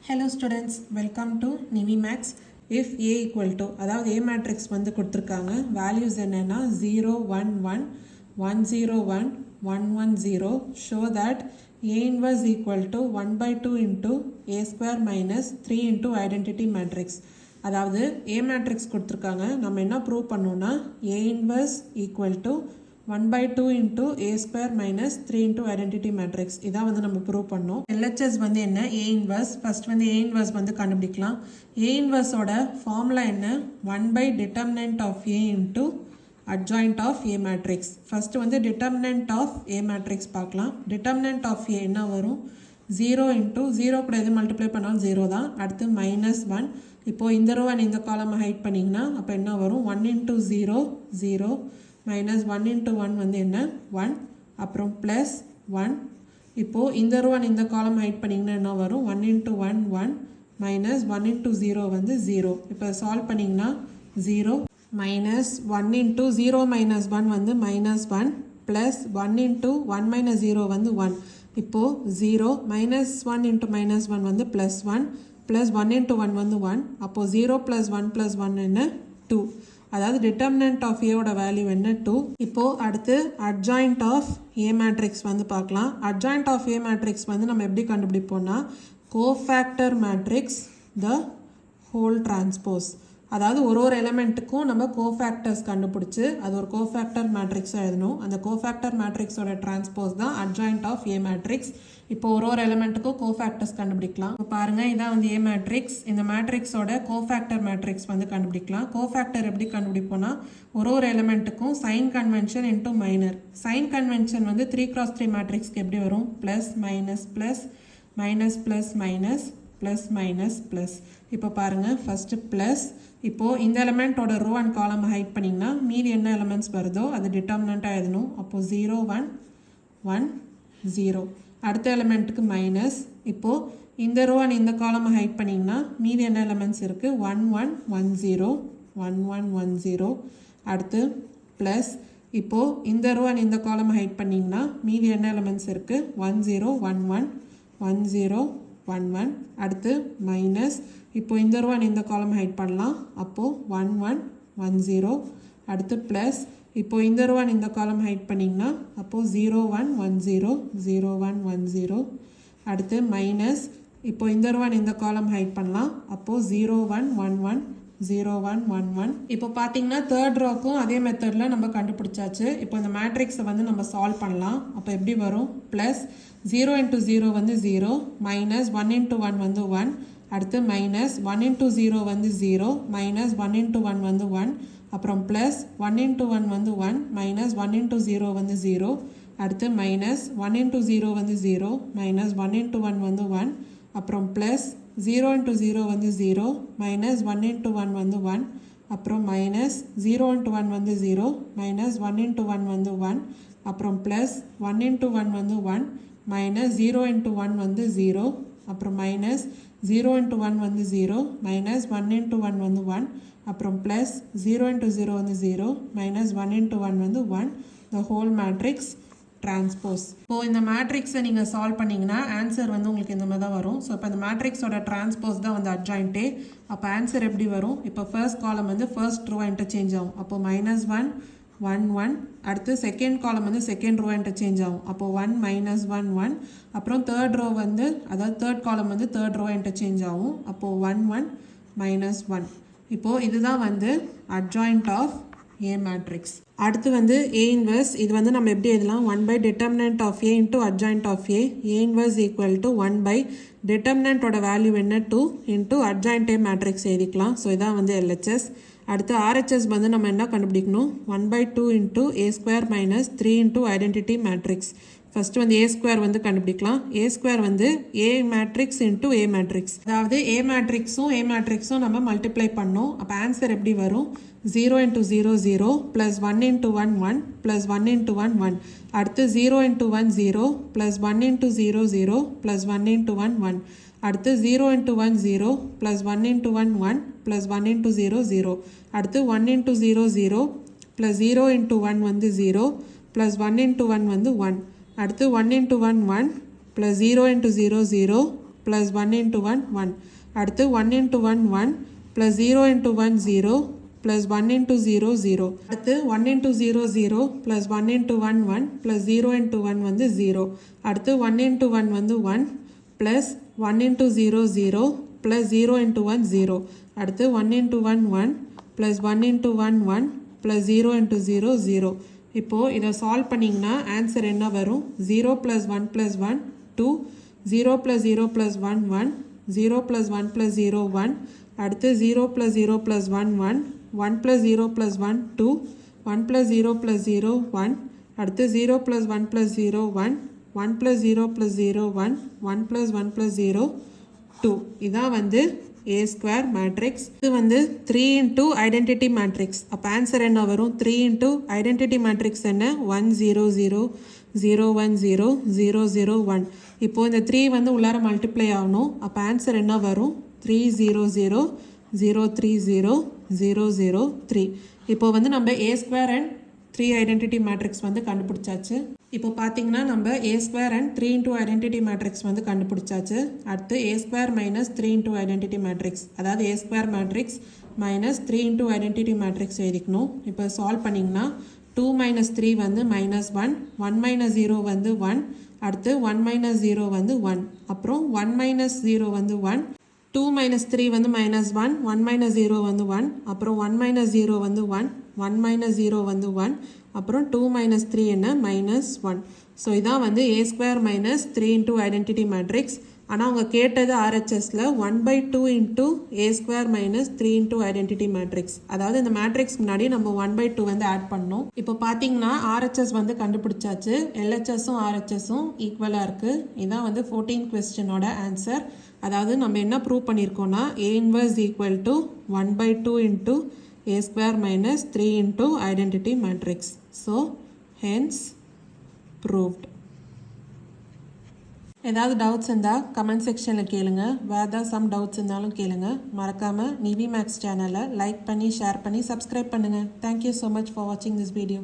Hello students, welcome to NiveMaths. If A equal to, அதாவது A matrix வந்து கொடுத்திருக்காங்க, values என்னன்னா 0, 1, 1, 1, 0, 1, 1, 1, 0, show that A inverse equal to 1 by 2 into A square minus 3 into identity matrix. அதாவது A matrix கொடுத்திருக்காங்க, நம்ம என்ன prove பண்ணோம்னா A inverse equal to 1 by 2 into A square minus 3 into identity matrix. இதான் வந்து நம்ம prove பண்ணோம். LHS வந்து என்ன? A inverse. First வந்து A inverse வந்து கண்டுபிடிக்கலாம். A inverse ஓட formula என்ன? 1 by determinant of A into adjoint of A matrix. First வந்து determinant of A matrix பார்க்கலாம். Determinant of A என்ன வரும்? 0 into 0 கூட எது multiply பண்ணாலும் 0 தான். அடுத்து minus 1. இப்போ இந்த row and இந்த column hide பண்ணிங்கன்னா அப்போ என்ன வரும்? 1 into 0, 0. minus 1 into 1 வந்து என்ன 1 அப்புறம் plus 1 இப்போ இந்த row and இந்த column hide பண்ணிங்கன்னா என்ன வரும் 1 into 1 1 minus 1 into 0 வந்து 0 இப்போ solve பண்ணிங்கன்னா 0 minus 1 into 0 minus 1 வந்து minus 1 plus 1 into 1 minus 0 வந்து 1 இப்போ 0 minus 1 into minus 1 வந்து plus 1 plus 1 into 1 வந்து 1 அப்போ 0 plus 1 plus 1 என்ன 2 அதாவது determinant of A ஓட வேல்யூ என்ன 2 இப்போ அடுத்து adjoint of A matrix வந்து பார்க்கலாம் adjoint of A matrix வந்து நம்ம எப்படி கண்டுபிடிப்போம்னா cofactor matrix the whole transpose அதாவது ஒரு எலிமெண்ட்டுக்கும் நம்ம cofactors கண்டுபிடிச்சு அது ஒரு cofactor matrix எழுதணும் அந்த cofactor matrix ஓட transpose தான் adjoint of A matrix இப்போ ஒரு எலிமெண்ட்டுக்கும் cofactors கண்டுபிடிக்கலாம் இப்போ பாருங்க இதான் வந்து A matrix இந்த மேட்ரிக்ஸோட cofactor matrix வந்து கண்டுபிடிக்கலாம் cofactor எப்படி கண்டுபிடிப்போம்னா ஒரு எலிமெண்ட்டுக்கும் sign convention into minor sign convention வந்து 3x3 மேட்ரிக்ஸ்க்கு எப்படி வரும் plus minus plus minus plus minus plus minus plus இப்போ பாருங்க first plus இப்போ இந்த எலிமெண்டோட row and column ஹைட் பண்ணிங்கன்னா மீதி என்ன எலிமெண்ட்ஸ் வருதோ அது டிட்டர்மினன்ட்டா எழுதணும் அப்போ 0 1 1 0 அடுத்த எலிமெண்ட்டுக்கு மைனஸ் இப்போ இந்த row and இந்த column ஹைட் பண்ணிங்கன்னா மீதி என்ன எலிமெண்ட்ஸ் இருக்கு 1 1 1 0 1 1 1 0 அடுத்து plus இப்போ இந்த row and இந்த column ஹைட் பண்ணிங்கன்னா மீதி என்ன எலிமெண்ட்ஸ் இருக்கு 1 0 1 1 1 0 1 1 அடுத்து மைனஸ் இப்போ இந்த row and இந்த column ஹைட் பண்ணலாம் அப்போ 1 1 1 0 அடுத்து plus இப்போ இந்த row and இந்த column ஹைட் பண்ணிங்கன்னா அப்போ 0 1 1 0 0 1 1 0 அடுத்து மைனஸ் இப்போ இந்த row and இந்த column ஹைட் பண்ணலாம் அப்போ 0 1 1 1 0 1 1 1 இப்போ பாத்தீங்கன்னா தேர்ட் ரோக்கும் அதே மெத்தட்ல நம்ம கண்டுபிடிச்சாச்சு இப்போ இந்த மேட்ரிக்ஸை வந்து நம்ம சால்வ் பண்ணலாம் அப்போ எப்படி வரும் plus 0 into 0 வந்து 0 minus 1 into 1 வந்து 1 அடுத்து minus 1 into 0 வந்து 0 minus 1 into 1 வந்து 1 அப்புறம் plus 1 into 1 வந்து 1 minus 1 into 0 வந்து 0 அடுத்து minus 1 into 0 வந்து 0 minus 1 into 1 வந்து 1 அப்புறம் plus 0 into 0 வந்து 0 minus 1 into 1 வந்து 1 அப்புறம் minus 0 into 1 வந்து 0 minus 1 into 1 வந்து 1 அப்புறம் plus 1 into 1 வந்து 1 minus 0 into 1 வந்து 0 அப்புறம் minus 0 into 1 வந்து 0 minus 1 into 1 வந்து 1 அப்புறம் plus 0 into 0 வந்து 0 minus 1 into 1 வந்து 1 the whole matrix transpose இப்போ இந்த மேட்ரிக்ஸை நீங்கள் சால்வ் பண்ணிங்கன்னா ஆன்சர் வந்து உங்களுக்கு இந்த மாதிரி தான் வரும் ஸோ இப்போ இந்த மேட்ரிக்ஸோட டிரான்ஸ்போஸ் தான் வந்து அட்ஜாயிண்ட்டே அப்போ ஆன்சர் எப்படி வரும் இப்போ ஃபர்ஸ்ட் காலம் வந்து ஃபர்ஸ்ட் ரோ இன்டர்சேஞ்ச் ஆகும் அப்போ மைனஸ் 1 1 1 அடுத்து செகண்ட் காலம் வந்து செகண்ட் ரோ இன்டர்சேஞ்ச் ஆகும் அப்போ 1 minus 1 1 அப்புறம் தேர்ட் ரோ வந்து அதாவது தேர்ட் காலம் வந்து தேர்ட் ரோ இன்டர்சேஞ்ச் ஆகும் அப்போ 1 1 minus 1 இப்போ இதுதான் வந்து adjoint of A matrix அடுத்து வந்து A inverse இது வந்து நம்ம எப்படி எழுதலாம் 1 by determinant of A into adjoint of A A inverse equal to 1 by determinant ஓட வேல்யூ என்ன 2 into adjoint A matrix எழுதிக்கலாம் ஸோ இதான் வந்து LHS அடுத்து RHS வந்து நம்ம என்ன கண்டுபிடிக்கணும் 1 by 2 into A square minus 3 into identity matrix first வந்து A square வந்து கண்டுபிடிக்கலாம் A square வந்து A matrix into A matrix அதாவது A matrixும் A matrixும் நம்ம மல்டிப்ளை பண்ணோம் அப்போ ஆன்சர் எப்படி வரும் 0 into 0 0 plus 1 into 1 1 plus 1 into 1 1 அடுத்து 0 into 1 0 plus 1 into 0 0 plus 1 into 1 1 அடுத்து 0 into 1 0 plus 1 into 1 1 plus 1 into 0 0 அடுத்து 1 into 0 0 plus 0 into 1 வந்து 0 plus 1 into 1 வந்து 1 அடுத்து 1 into 1 1 plus 0 into 0 0 plus 1 into 1 1. அடுத்து 1 into 1 1 plus 0 into 1 0 plus 1 into 0 0. அடுத்து 1 into 0 0 plus 1 into 1 1 plus 0 into 1 வந்து 0. அடுத்து 1 into 1 வந்து 1 plus 1 into 0 0 plus 0 into 1 0. அடுத்து 1 into 1 1 plus 1 into 1 1 plus 0 into 0 0. இப்போ இதை சால்வ் பண்ணிங்கன்னா ஆன்சர் என்ன வரும்? 0 plus 1 plus 1 2 0 plus 0 plus 1 1 0 plus 1 plus 0 1. அடுத்து 0 plus 0 plus 1 1 1 plus 0 plus 1 2 1 plus 0 plus 0 1. அடுத்து 0 plus 1 plus 0 1 1 plus 0 plus 0 1 1 plus 1 plus 0 2. இதான் வந்து A square matrix. இது வந்து 3 into identity matrix. அப்போ ஆன்சர் என்ன வரும்? 3 into identity matrix என்ன? 1 0 0 0 1 0 0 0 1. இப்போ இந்த 3 வந்து உள்ளார மல்டிப்ளை ஆகணும். அப்போ ஆன்சர் என்ன வரும்? 3 0 0 0 3 0 0 0 3. இப்போ வந்து நம்ம A square and 3 identity matrix வந்து கண்டுபிடிச்சாச்சு. இப்போ பார்த்தீங்கன்னா நம்ம A square and 3 into identity matrix வந்து கண்டுபிடிச்சாச்சு. அடுத்து A square minus 3 into identity matrix, அதாவது A square matrix minus 3 into identity matrix எழுதிக்கணும். இப்போ சால்வ் பண்ணிங்கன்னா 2 minus 3 வந்து minus 1 1 minus 0 வந்து 1. அடுத்து 1 minus 0 வந்து 1. அப்புறம் 1 minus 0 வந்து 1 2 minus 3 வந்து minus 1 1 minus 0 வந்து 1. அப்புறம் 1 minus 0 வந்து 1 1 minus 0 வந்து 1. அப்புறம் 2 minus 3 என்ன? minus 1. ஸோ இதான் வந்து A square minus 3 into identity matrix. ஆனால் அவங்க கேட்டது RHSல 1/2 into A square minus 3 into identity matrix. அதாவது இந்த மேட்ரிக்ஸ் முன்னாடி நம்ம 1/2 வந்து ஆட் பண்ணோம். இப்போ பார்த்தீங்கன்னா RHS வந்து கண்டுபிடிச்சாச்சு. LHSும் RHSும் ஈக்குவலாக இருக்குது. இதான் வந்து 14th கொஸ்டினோட ஆன்சர். அதாவது நம்ம என்ன prove பண்ணியிருக்கோம்னா A inverse equal to 1/2 into A square minus 3 into identity matrix. So hence proved. ஏதாவது டவுட்ஸ் இருந்தால் கமெண்ட் செக்ஷனில் கேளுங்க. வேறு ஏதாவது சம் டவுட்ஸ் இருந்தாலும் கேளுங்க. மறக்காமல் NiveMaths சேனலை லைக் பண்ணி ஷேர் பண்ணி சப்ஸ்கிரைப் பண்ணுங்கள். தேங்க்யூ ஸோ மச் ஃபார் வாட்சிங் திஸ் வீடியோ.